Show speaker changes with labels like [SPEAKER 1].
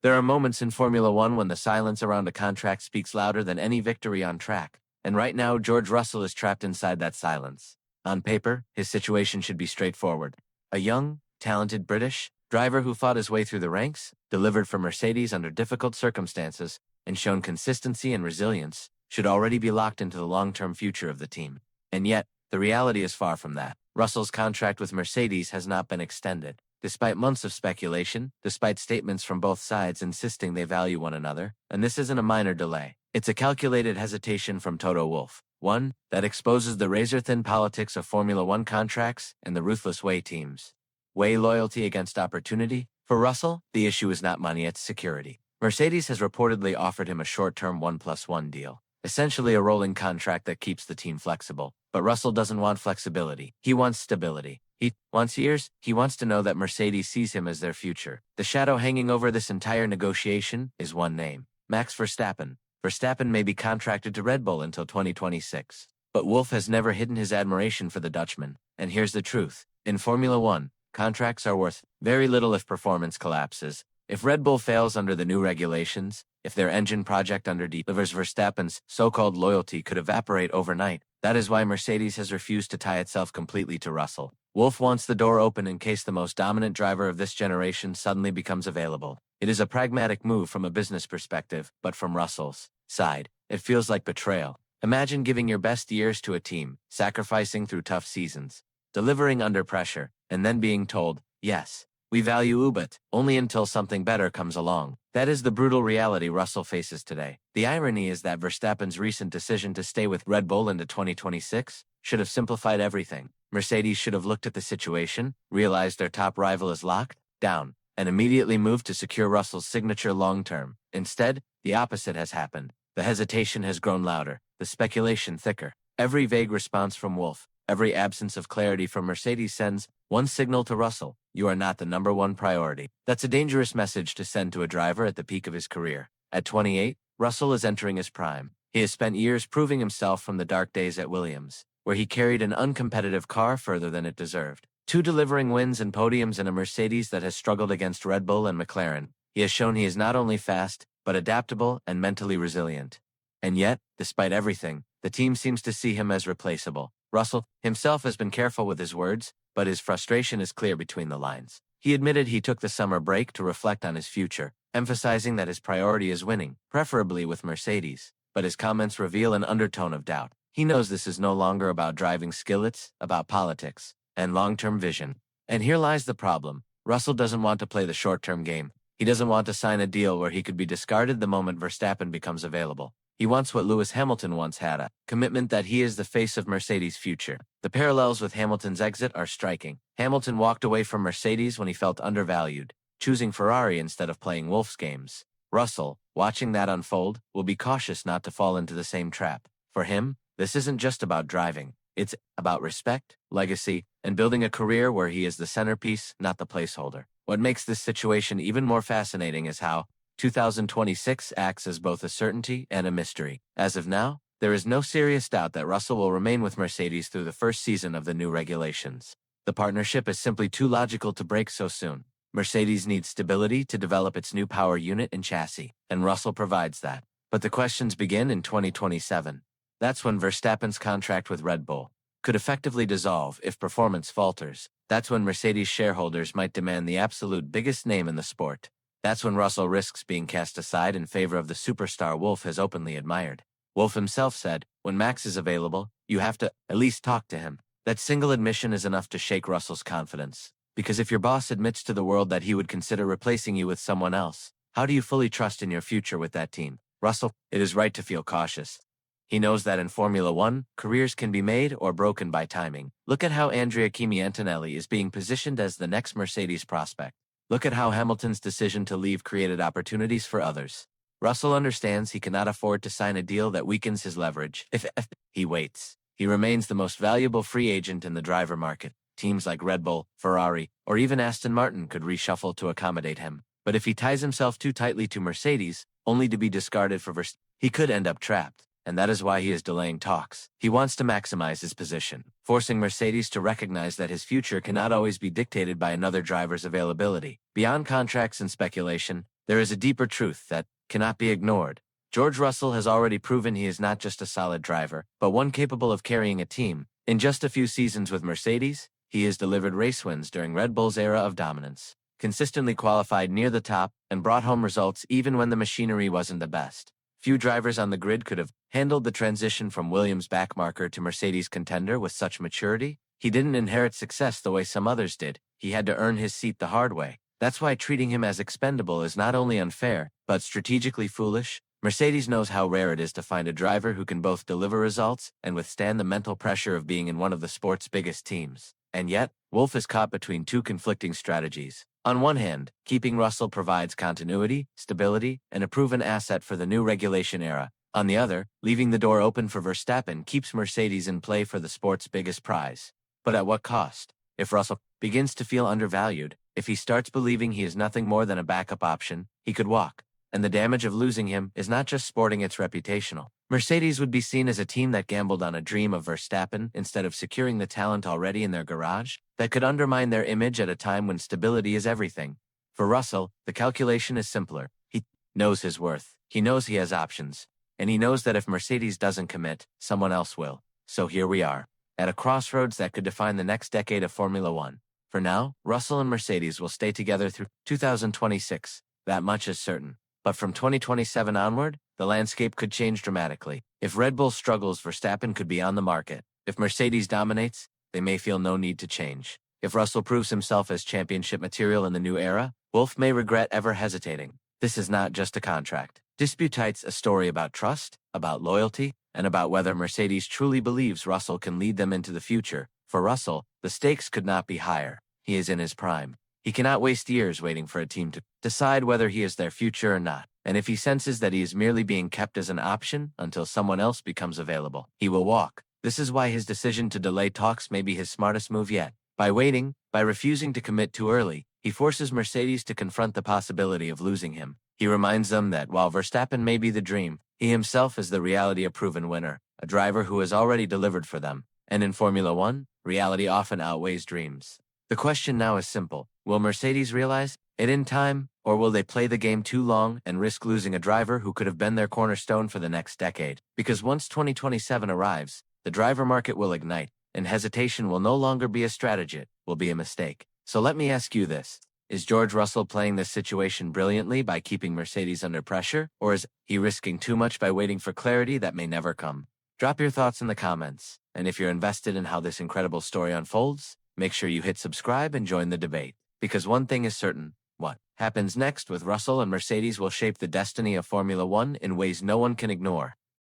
[SPEAKER 1] There are moments in Formula One when the silence around a contract speaks louder than any victory on track, and right now George Russell is trapped inside that silence. On paper, his situation should be straightforward. A young, talented British driver who fought his way through the ranks, delivered for Mercedes under difficult circumstances, and shown consistency and resilience, should already be locked into the long-term future of the team. And yet, the reality is far from that. Russell's contract with Mercedes has not been extended. Despite months of speculation, despite statements from both sides insisting they value one another, and this isn't a minor delay. It's a calculated hesitation from Toto Wolff, one that exposes the razor-thin politics of Formula One contracts and the ruthless way teams weigh loyalty against opportunity. For Russell, the issue is not money, it's security. Mercedes has reportedly offered him a short-term 1+1 deal, essentially a rolling contract that keeps the team flexible. But Russell doesn't want flexibility. He wants stability. He wants years. He wants to know that Mercedes sees him as their future. The shadow hanging over this entire negotiation is one name: Max Verstappen. Verstappen may be contracted to Red Bull until 2026. But Wolff has never hidden his admiration for the Dutchman. And here's the truth. In Formula One, contracts are worth very little if performance collapses. If Red Bull fails under the new regulations, if their engine project delivers, Verstappen's so-called loyalty could evaporate overnight. That is why Mercedes has refused to tie itself completely to Russell. Wolff wants the door open in case the most dominant driver of this generation suddenly becomes available. It is a pragmatic move from a business perspective, but from Russell's side, it feels like betrayal. Imagine giving your best years to a team, sacrificing through tough seasons, delivering under pressure, and then being told, yes, we value you, but only until something better comes along. That is the brutal reality Russell faces today. The irony is that Verstappen's recent decision to stay with Red Bull into 2026 should have simplified everything. Mercedes should have looked at the situation, realized their top rival is locked down, and immediately moved to secure Russell's signature long-term. Instead, the opposite has happened. The hesitation has grown louder, the speculation thicker. Every vague response from Wolff, every absence of clarity from Mercedes sends one signal to Russell: you are not the number one priority. That's a dangerous message to send to a driver at the peak of his career. At 28, Russell is entering his prime. He has spent years proving himself from the dark days at Williams, where he carried an uncompetitive car further than it deserved. Delivering wins and podiums in a Mercedes that has struggled against Red Bull and McLaren, he has shown he is not only fast, but adaptable and mentally resilient. And yet, despite everything, the team seems to see him as replaceable. Russell himself has been careful with his words, but his frustration is clear between the lines. He admitted he took the summer break to reflect on his future, emphasizing that his priority is winning, preferably with Mercedes. But his comments reveal an undertone of doubt. He knows this is no longer about driving skill, it's about politics and long-term vision. And here lies the problem. Russell doesn't want to play the short-term game. He doesn't want to sign a deal where he could be discarded the moment Verstappen becomes available. He wants what Lewis Hamilton once had: a commitment that he is the face of Mercedes' future. The parallels with Hamilton's exit are striking. Hamilton walked away from Mercedes when he felt undervalued, choosing Ferrari instead of playing Wolff's games. Russell, watching that unfold, will be cautious not to fall into the same trap. For him, this isn't just about driving. It's about respect, legacy, and building a career where he is the centerpiece, not the placeholder. What makes this situation even more fascinating is how 2026 acts as both a certainty and a mystery. As of now, there is no serious doubt that Russell will remain with Mercedes through the first season of the new regulations. The partnership is simply too logical to break so soon. Mercedes needs stability to develop its new power unit and chassis, and Russell provides that. But the questions begin in 2027. That's when Verstappen's contract with Red Bull could effectively dissolve if performance falters. That's when Mercedes shareholders might demand the absolute biggest name in the sport. That's when Russell risks being cast aside in favor of the superstar Wolff has openly admired. Wolff himself said, when Max is available, you have to at least talk to him. That single admission is enough to shake Russell's confidence. Because if your boss admits to the world that he would consider replacing you with someone else, how do you fully trust in your future with that team? Russell, it is right to feel cautious. He knows that in Formula One, careers can be made or broken by timing. Look at how Andrea Kimi Antonelli is being positioned as the next Mercedes prospect. Look at how Hamilton's decision to leave created opportunities for others. Russell understands he cannot afford to sign a deal that weakens his leverage. If he waits, he remains the most valuable free agent in the driver market. Teams like Red Bull, Ferrari, or even Aston Martin could reshuffle to accommodate him. But if he ties himself too tightly to Mercedes, only to be discarded for Verstappen, he could end up trapped. And that is why he is delaying talks. He wants to maximize his position, forcing Mercedes to recognize that his future cannot always be dictated by another driver's availability. Beyond contracts and speculation, there is a deeper truth that cannot be ignored. George Russell has already proven he is not just a solid driver, but one capable of carrying a team. In just a few seasons with Mercedes, he has delivered race wins during Red Bull's era of dominance, consistently qualified near the top, and brought home results even when the machinery wasn't the best. Few drivers on the grid could have handled the transition from Williams' backmarker to Mercedes contender with such maturity. He didn't inherit success the way some others did. He had to earn his seat the hard way. That's why treating him as expendable is not only unfair, but strategically foolish. Mercedes knows how rare it is to find a driver who can both deliver results and withstand the mental pressure of being in one of the sport's biggest teams. And yet, Wolff is caught between two conflicting strategies. On one hand, keeping Russell provides continuity, stability, and a proven asset for the new regulation era. On the other, leaving the door open for Verstappen keeps Mercedes in play for the sport's biggest prize. But at what cost? If Russell begins to feel undervalued, if he starts believing he is nothing more than a backup option, he could walk. And the damage of losing him is not just sporting, it's reputational. Mercedes would be seen as a team that gambled on a dream of Verstappen instead of securing the talent already in their garage, that could undermine their image at a time when stability is everything. For Russell, the calculation is simpler. He knows his worth. He knows he has options. And he knows that if Mercedes doesn't commit, someone else will. So here we are, at a crossroads that could define the next decade of Formula One. For now, Russell and Mercedes will stay together through 2026. That much is certain. But from 2027 onward, the landscape could change dramatically. If Red Bull struggles, Verstappen could be on the market. If Mercedes dominates, they may feel no need to change. If Russell proves himself as championship material in the new era, Wolff may regret ever hesitating. This is not just a contract dispute, it's a story about trust, about loyalty, and about whether Mercedes truly believes Russell can lead them into the future. For Russell, the stakes could not be higher. He is in his prime. He cannot waste years waiting for a team to decide whether he is their future or not. And if he senses that he is merely being kept as an option until someone else becomes available, he will walk. This is why his decision to delay talks may be his smartest move yet. By waiting, by refusing to commit too early, he forces Mercedes to confront the possibility of losing him. He reminds them that while Verstappen may be the dream, he himself is the reality, a proven winner, a driver who has already delivered for them. And in Formula One, reality often outweighs dreams. The question now is simple. Will Mercedes realize it in time, or will they play the game too long and risk losing a driver who could have been their cornerstone for the next decade? Because once 2027 arrives, the driver market will ignite, and hesitation will no longer be a strategy, it will be a mistake. So let me ask you this. Is George Russell playing this situation brilliantly by keeping Mercedes under pressure, or is he risking too much by waiting for clarity that may never come? Drop your thoughts in the comments, and if you're invested in how this incredible story unfolds, make sure you hit subscribe and join the debate. Because one thing is certain, what happens next with Russell and Mercedes will shape the destiny of Formula One in ways no one can ignore.